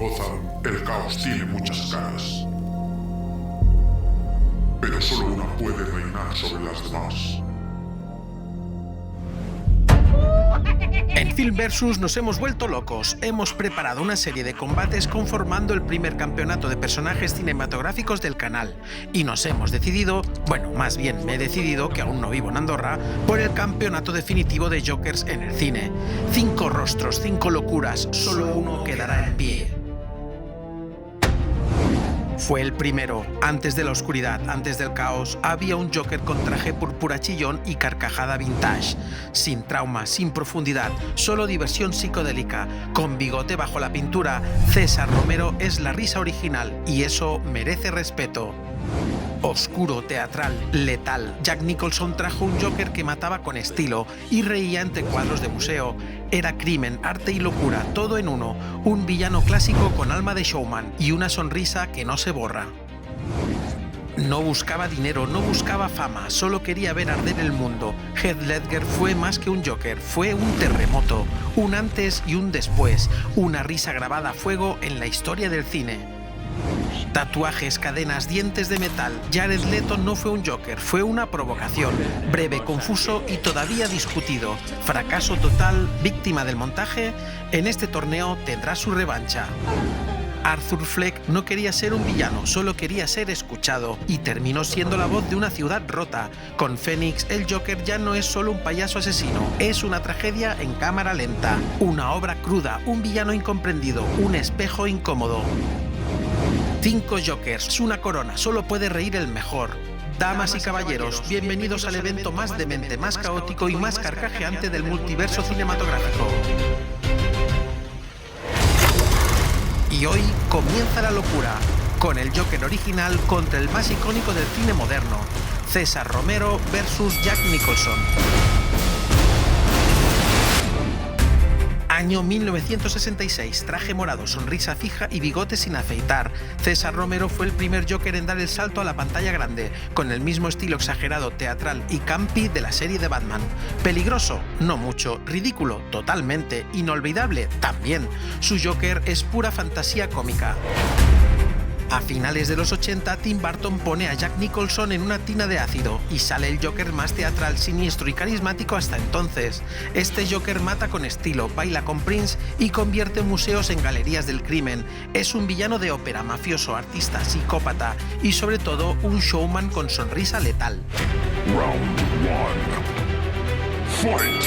Gotham, el caos tiene muchas caras. Pero solo una puede reinar sobre las demás. En Film Versus nos hemos vuelto locos. Hemos preparado una serie de combates conformando el primer campeonato de personajes cinematográficos del canal. Y nos hemos decidido, bueno, más bien me he decidido, que aún no vivo en Andorra, por el campeonato definitivo de Jokers en el cine. 5 rostros, 5 locuras, solo uno quedará en pie. Fue el primero. Antes de la oscuridad, antes del caos, había un Joker con traje púrpura chillón y carcajada vintage. Sin trauma, sin profundidad, solo diversión psicodélica. Con bigote bajo la pintura, César Romero es la risa original y eso merece respeto. Oscuro, teatral, letal, Jack Nicholson trajo un Joker que mataba con estilo y reía entre cuadros de museo. Era crimen, arte y locura, todo en uno. Un villano clásico con alma de showman y una sonrisa que no se borra. No buscaba dinero, no buscaba fama, solo quería ver arder el mundo. Heath Ledger fue más que un Joker, fue un terremoto, un antes y un después, una risa grabada a fuego en la historia del cine. Tatuajes, cadenas, dientes de metal. Jared Leto no fue un Joker, fue una provocación. Breve, confuso y todavía discutido. Fracaso total, víctima del montaje. En este torneo tendrá su revancha. Arthur Fleck no quería ser un villano, solo quería ser escuchado y terminó siendo la voz de una ciudad rota. Con Phoenix, el Joker ya no es solo un payaso asesino, es una tragedia en cámara lenta, una obra cruda, un villano incomprendido, un espejo incómodo. 5 Jokers, una corona, solo puede reír el mejor. Damas y caballeros, bienvenidos al evento más demente, más caótico y más carcajeante del multiverso cinematográfico. Y hoy comienza la locura, con el Joker original contra el más icónico del cine moderno, César Romero versus Jack Nicholson. Año 1966, traje morado, sonrisa fija y bigote sin afeitar. César Romero fue el primer Joker en dar el salto a la pantalla grande, con el mismo estilo exagerado, teatral y campi de la serie de Batman. Peligroso, no mucho. Ridículo, totalmente. Inolvidable, también. Su Joker es pura fantasía cómica. A finales de los 80, Tim Burton pone a Jack Nicholson en una tina de ácido y sale el Joker más teatral, siniestro y carismático hasta entonces. Este Joker mata con estilo, baila con Prince y convierte museos en galerías del crimen. Es un villano de ópera, mafioso, artista, psicópata y sobre todo un showman con sonrisa letal. Round 1. Fight.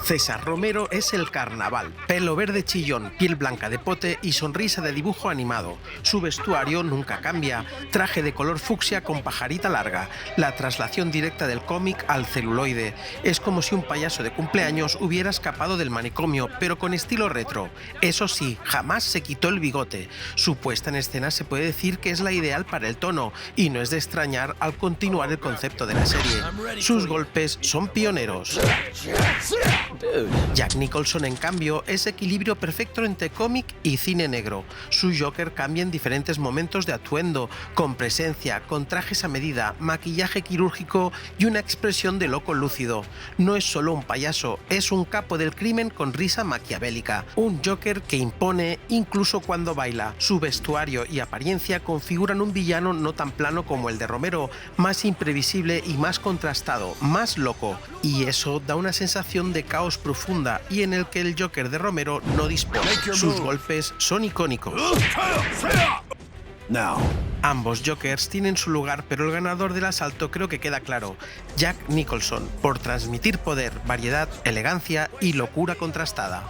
César Romero es el carnaval, pelo verde chillón, piel blanca de pote y sonrisa de dibujo animado. Su vestuario nunca cambia, traje de color fucsia con pajarita larga, la traslación directa del cómic al celuloide. Es como si un payaso de cumpleaños hubiera escapado del manicomio, pero con estilo retro. Eso sí, jamás se quitó el bigote. Su puesta en escena se puede decir que es la ideal para el tono, y no es de extrañar al continuar el concepto de la serie. Sus golpes son pioneros. Jack Nicholson, en cambio, es equilibrio perfecto entre cómic y cine negro. Su Joker cambia en diferentes momentos de atuendo, con presencia, con trajes a medida, maquillaje quirúrgico y una expresión de loco lúcido. No es solo un payaso, es un capo del crimen con risa maquiavélica. Un Joker que impone incluso cuando baila. Su vestuario y apariencia configuran un villano no tan plano como el de Romero, más imprevisible y más contrastado, más loco. Y eso da una sensación de caos profunda y en el que el Joker de Romero no dispone. Sus golpes son icónicos. Ambos Jokers tienen su lugar, pero el ganador del asalto creo que queda claro: Jack Nicholson, por transmitir poder, variedad, elegancia y locura contrastada.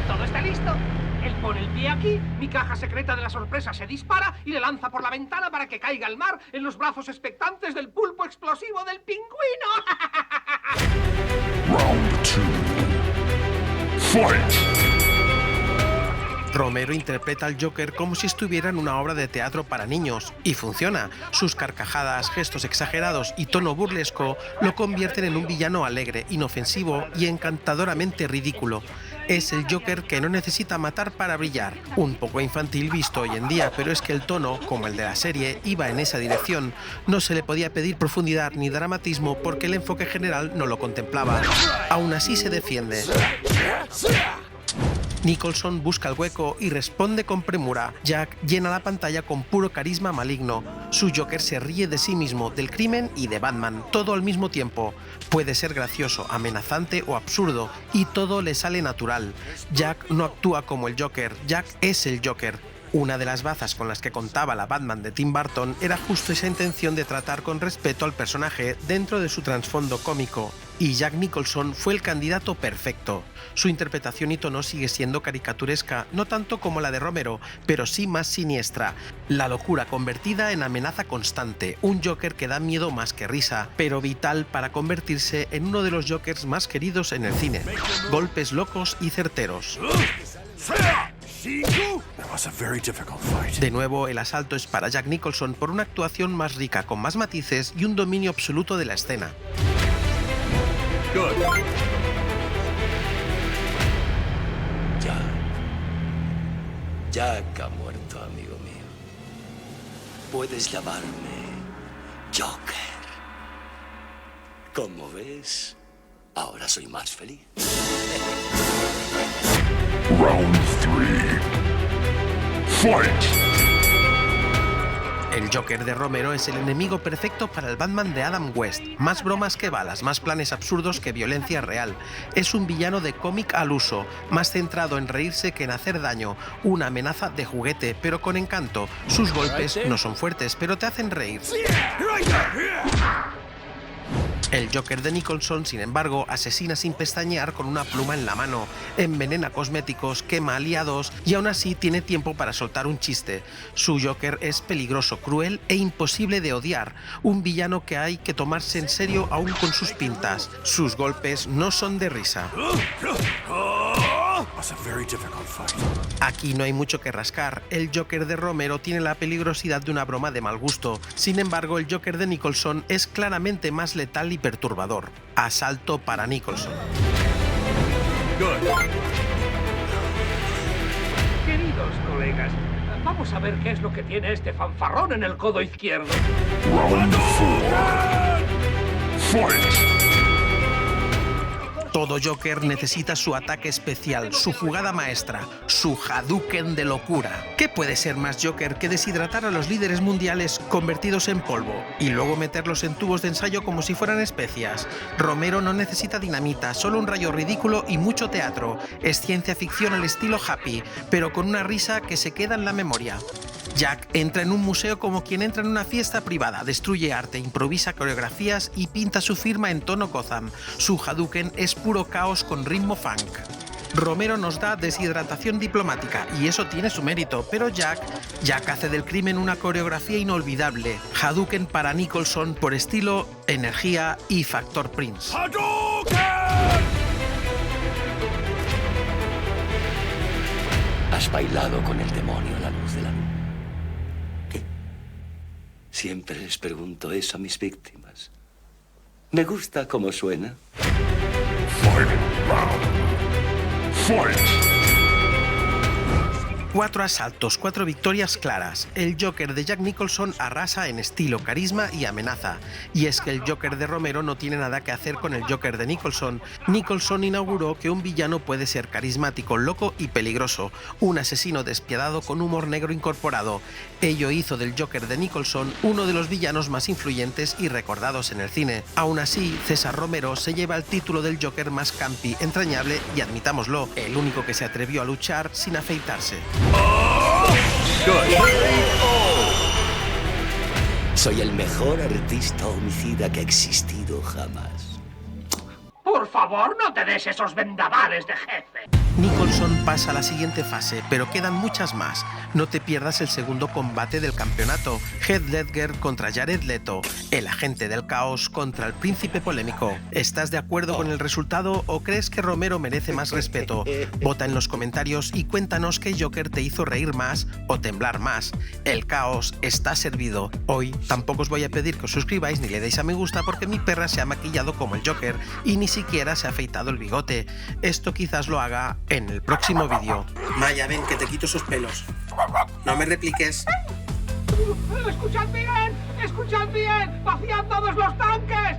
¿Todo está listo? Él pone el pie aquí, mi caja secreta de la sorpresa se dispara y le lanza por la ventana para que caiga al mar en los brazos expectantes del pulpo explosivo del pingüino. Round 2. Fight. Romero interpreta al Joker como si estuviera en una obra de teatro para niños, y funciona. Sus carcajadas, gestos exagerados y tono burlesco lo convierten en un villano alegre, inofensivo y encantadoramente ridículo. Es el Joker que no necesita matar para brillar. Un poco infantil visto hoy en día, pero es que el tono, como el de la serie, iba en esa dirección. No se le podía pedir profundidad ni dramatismo porque el enfoque general no lo contemplaba. Aún así se defiende. Nicholson busca el hueco y responde con premura. Jack llena la pantalla con puro carisma maligno. Su Joker se ríe de sí mismo, del crimen y de Batman, todo al mismo tiempo. Puede ser gracioso, amenazante o absurdo, y todo le sale natural. Jack no actúa como el Joker, Jack es el Joker. Una de las bazas con las que contaba la Batman de Tim Burton era justo esa intención de tratar con respeto al personaje dentro de su trasfondo cómico. Y Jack Nicholson fue el candidato perfecto. Su interpretación y tono sigue siendo caricaturesca, no tanto como la de Romero, pero sí más siniestra. La locura convertida en amenaza constante, un Joker que da miedo más que risa, pero vital para convertirse en uno de los Jokers más queridos en el cine. Golpes locos y certeros. De nuevo, el asalto es para Jack Nicholson por una actuación más rica, con más matices y un dominio absoluto de la escena. Jack ha muerto, amigo mío. Puedes llamarme Joker. Como ves, ahora soy más feliz. Round 3. Fight! El Joker de Romero es el enemigo perfecto para el Batman de Adam West. Más bromas que balas, más planes absurdos que violencia real. Es un villano de cómic al uso, más centrado en reírse que en hacer daño. Una amenaza de juguete, pero con encanto. Sus golpes no son fuertes, pero te hacen reír. El Joker de Nicholson, sin embargo, asesina sin pestañear con una pluma en la mano, envenena cosméticos, quema aliados y aún así tiene tiempo para soltar un chiste. Su Joker es peligroso, cruel e imposible de odiar, un villano que hay que tomarse en serio aún con sus pintas. Sus golpes no son de risa. Aquí no hay mucho que rascar. El Joker de Romero tiene la peligrosidad de una broma de mal gusto. Sin embargo, el Joker de Nicholson es claramente más letal y perturbador. Asalto para Nicholson. Queridos colegas, vamos a ver qué es lo que tiene este fanfarrón en el codo izquierdo. Round 4. Fight! Todo Joker necesita su ataque especial, su jugada maestra, su Hadouken de locura. ¿Qué puede ser más Joker que deshidratar a los líderes mundiales convertidos en polvo y luego meterlos en tubos de ensayo como si fueran especias? Romero no necesita dinamita, solo un rayo ridículo y mucho teatro. Es ciencia ficción al estilo Happy, pero con una risa que se queda en la memoria. Jack entra en un museo como quien entra en una fiesta privada, destruye arte, improvisa coreografías y pinta su firma en tono Gotham. Su Hadouken es puro caos con ritmo funk. Romero nos da deshidratación diplomática y eso tiene su mérito, pero Jack hace del crimen una coreografía inolvidable. Hadouken para Nicholson por estilo, energía y factor Prince. Has bailado con el demonio a la luz de la luna. ¿Qué? Siempre les pregunto eso a mis víctimas. Me gusta cómo suena. Final round. Fight! 4 asaltos, 4 victorias claras. El Joker de Jack Nicholson arrasa en estilo, carisma y amenaza. Y es que el Joker de Romero no tiene nada que hacer con el Joker de Nicholson. Nicholson inauguró que un villano puede ser carismático, loco y peligroso. Un asesino despiadado con humor negro incorporado. Ello hizo del Joker de Nicholson uno de los villanos más influyentes y recordados en el cine. Aún así, César Romero se lleva el título del Joker más campi, entrañable y, admitámoslo, el único que se atrevió a luchar sin afeitarse. Soy el mejor artista homicida que ha existido jamás. Por favor, no te des esos vendavales de jefe. Nicholson pasa a la siguiente fase, pero quedan muchas más. No te pierdas el segundo combate del campeonato. Heath Ledger contra Jared Leto, el agente del caos contra el príncipe polémico. ¿Estás de acuerdo con el resultado o crees que Romero merece más respeto? Vota en los comentarios y cuéntanos qué Joker te hizo reír más o temblar más. El caos está servido. Hoy tampoco os voy a pedir que os suscribáis ni le deis a me gusta porque mi perra se ha maquillado como el Joker y ni siquiera se ha afeitado el bigote. Esto quizás lo haga en el próximo vídeo. Maya, ven, que te quito esos pelos. No me repliques. ¡Escuchad bien! ¡Escuchad bien! ¡Vaciad todos los tanques!